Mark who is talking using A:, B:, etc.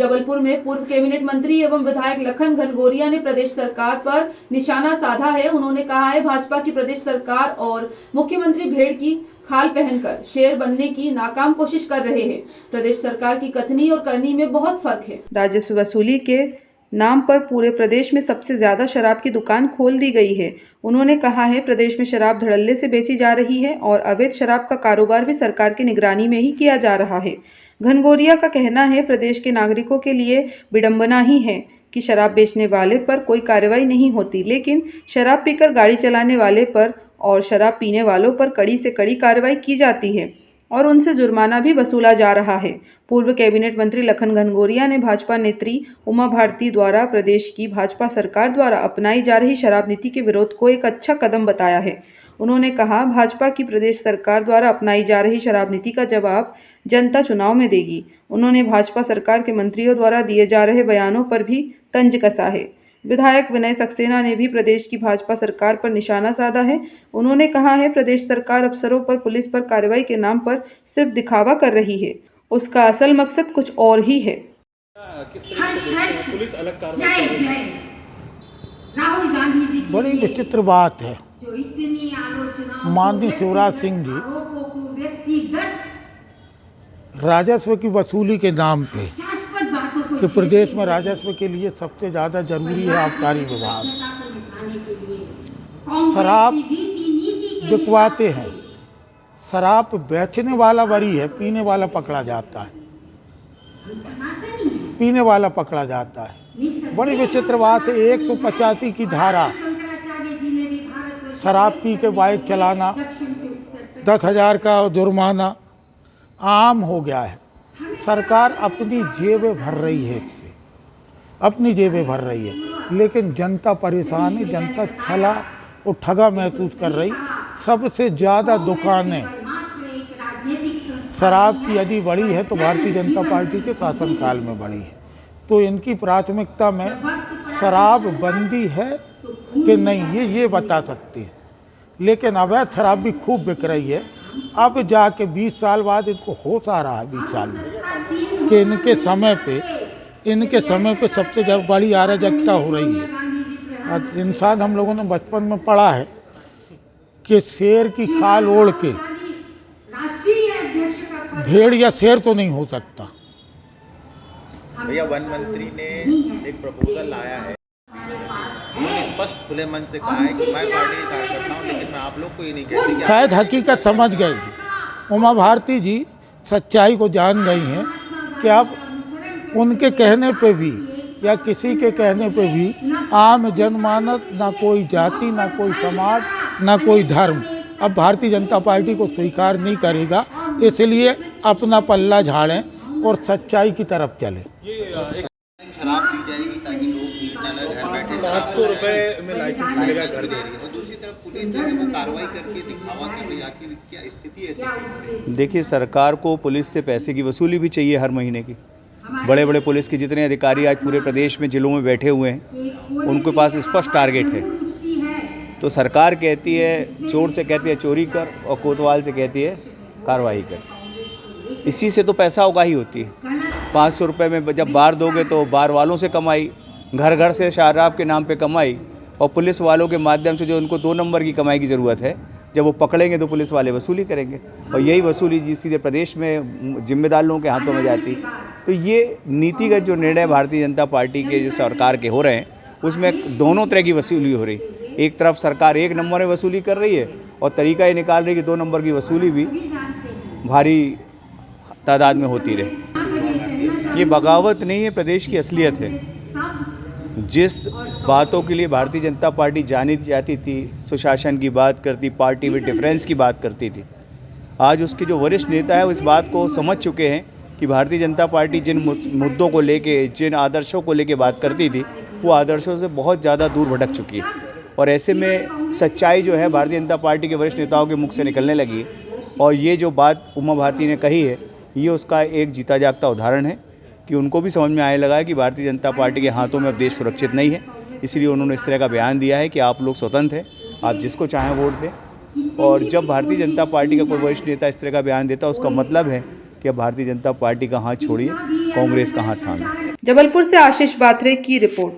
A: जबलपुर में पूर्व कैबिनेट मंत्री एवं विधायक लखन घनघोरिया ने प्रदेश सरकार पर निशाना साधा है। उन्होंने कहा है भाजपा की प्रदेश सरकार और मुख्यमंत्री भेड़ की खाल पहनकर शेर बनने की नाकाम कोशिश कर रहे हैं। प्रदेश सरकार की कथनी और करनी में बहुत फर्क है। राजस्व वसूली के नाम पर पूरे प्रदेश में सबसे ज्यादा शराब की दुकान खोल दी गई है। उन्होंने कहा है प्रदेश में शराब धड़ल्ले से बेची जा रही है और अवैध शराब का कारोबार भी सरकार की निगरानी में ही किया जा रहा है। घनघोरिया का कहना है प्रदेश के नागरिकों के लिए विडंबना ही है कि शराब बेचने वाले पर कोई कार्रवाई नहीं होती, लेकिन शराब पीकर गाड़ी चलाने वाले पर और शराब पीने वालों पर कड़ी से कड़ी कार्रवाई की जाती है और उनसे जुर्माना भी वसूला जा रहा है। पूर्व कैबिनेट मंत्री लखन घनघोरिया ने भाजपा नेत्री उमा भारती द्वारा प्रदेश की भाजपा सरकार द्वारा अपनाई जा रही शराब नीति के विरोध को एक अच्छा कदम बताया है। उन्होंने कहा भाजपा की प्रदेश सरकार द्वारा अपनाई जा रही शराब नीति का जवाब जनता चुनाव में देगी। उन्होंने भाजपा सरकार के मंत्रियों द्वारा दिए जा रहे बयानों पर भी तंज कसा है। विधायक विनय सक्सेना ने भी प्रदेश की भाजपा सरकार पर निशाना साधा है। उन्होंने कहा है प्रदेश सरकार अफसरों पर पुलिस पर कार्रवाई के नाम पर सिर्फ दिखावा कर रही है, उसका असल मकसद कुछ और ही है।
B: किस तरीके से पुलिस अलग कार्रवाई कर रही है?
C: राहुल गांधी जी
D: बड़ी विचित्र बात है।
C: जो इतनी आलोचना
D: माननीय शिवराज सिंह जी
C: व्यक्तिगत
D: राजस्व की वसूली के नाम पे
C: हास्यास्पद बातों को
D: कि प्रदेश में राजस्व के लिए सबसे ज़्यादा जरूरी है आबकारी विभाग, शराब बिकवाते हैं। शराब बेचने वाला बरी है, पीने वाला पकड़ा जाता है, पीने वाला पकड़ा जाता है। बड़ी विचित्र बात है। 185 की धारा, शराब पी के बाइक चलाना, 10,000 का जुर्माना आम हो गया है। सरकार अपनी जेबें भर रही है इससे, अपनी जेबें भर रही है, लेकिन जनता परेशान है, जनता छला और ठगा महसूस कर रही। सबसे ज़्यादा दुकानें शराब की यदि बढ़ी है तो भारतीय जनता पार्टी के शासनकाल में बढ़ी है। तो इनकी प्राथमिकता में शराब बंदी है कि नहीं ये बता सकती है, लेकिन अवैध शराब भी खूब बिक रही है। अब जाके 20 साल बाद इनको होश आ रहा है, 20 साल में, कि इनके समय पे सबसे ज़्यादा बड़ी अराजकता हो रही है। इंसान हम लोगों ने बचपन में पढ़ा है कि शेर की खाल ओढ़ के भेड़ या शेर तो नहीं हो सकता।
B: भैया वन मंत्री ने एक प्रपोजल लाया है, उन्होंने स्पष्ट खुले मन से कहा है कि मैं पार्टी के कार्यकर्ता हूं, लेकिन मैं आप लोग को ये नहीं कहती कि
D: शायद हकीकत समझ गई। उमा भारती जी सच्चाई को जान गई हैं कि अब उनके कहने पे भी या किसी के कहने पे भी आम जनमानस, ना कोई जाति, ना कोई समाज, ना कोई धर्म अब भारतीय जनता पार्टी को स्वीकार नहीं करेगा। इसलिए अपना पल्ला झाड़ें और सच्चाई की तरफ चलें।
B: शराब दी जाएगी ताकि लोग पीना ना, घर बैठे
E: 700 रुपए में लाइसेंस मिलेगा घर
B: दे रही है, और दूसरी तरफ पुलिस जो है वो कार्रवाई करके दिखावा कर रही है। आखिर क्या स्थिति ऐसी?
E: देखिए, सरकार को पुलिस से पैसे की वसूली भी चाहिए हर महीने की। बड़े बड़े पुलिस के जितने अधिकारी आज पूरे प्रदेश में जिलों में बैठे हुए हैं, उनके पास स्पष्ट टारगेट है। तो सरकार कहती है, चोर से कहती है चोरी कर और कोतवाल से कहती है कार्रवाई कर। इसी से तो पैसा उगाही होती है। 500 रुपये में जब बार दोगे तो बार वालों से कमाई, घर घर से शराब के नाम पे कमाई, और पुलिस वालों के माध्यम से जो उनको 2 नंबर की कमाई की ज़रूरत है, जब वो पकड़ेंगे तो पुलिस वाले वसूली करेंगे, और यही वसूली सीधे प्रदेश में जिम्मेदार लोगों के हाथों में जाती। तो ये नीतिगत जो निर्णय भारतीय जनता पार्टी के जो सरकार के हो रहे हैं, उसमें दोनों तरह की वसूली हो रही। एक तरफ सरकार 1 नंबर में वसूली कर रही है और तरीका ये निकाल रही है कि 2 नंबर की वसूली भी भारी तादाद में होती रहे। ये बगावत नहीं है, प्रदेश की असलियत है। जिस बातों के लिए भारतीय जनता पार्टी जानी जाती थी, सुशासन की बात करती, पार्टी में डिफरेंस की बात करती थी, आज उसके जो वरिष्ठ नेता है वो इस बात को समझ चुके हैं कि भारतीय जनता पार्टी जिन मुद्दों को लेके, जिन आदर्शों को लेके बात करती थी, वो आदर्शों से बहुत ज़्यादा दूर भटक चुकी है। और ऐसे में सच्चाई जो है भारतीय जनता पार्टी के वरिष्ठ नेताओं के मुख से निकलने लगी है। और ये जो बात उमा भारती ने कही है, ये उसका एक जीता जागता उदाहरण है कि उनको भी समझ में आने लगा है कि भारतीय जनता पार्टी के हाथों में अब देश सुरक्षित नहीं है। इसलिए उन्होंने इस तरह का बयान दिया है कि आप लोग स्वतंत्र हैं, आप जिसको चाहें वोट दें। और जब भारतीय जनता पार्टी का कोई वरिष्ठ नेता इस तरह का बयान देता है, उसका मतलब है कि अब भारतीय जनता पार्टी का हाथ छोड़िए, कांग्रेस का हाथ थामिए।
A: जबलपुर से आशीष बात्रे की रिपोर्ट।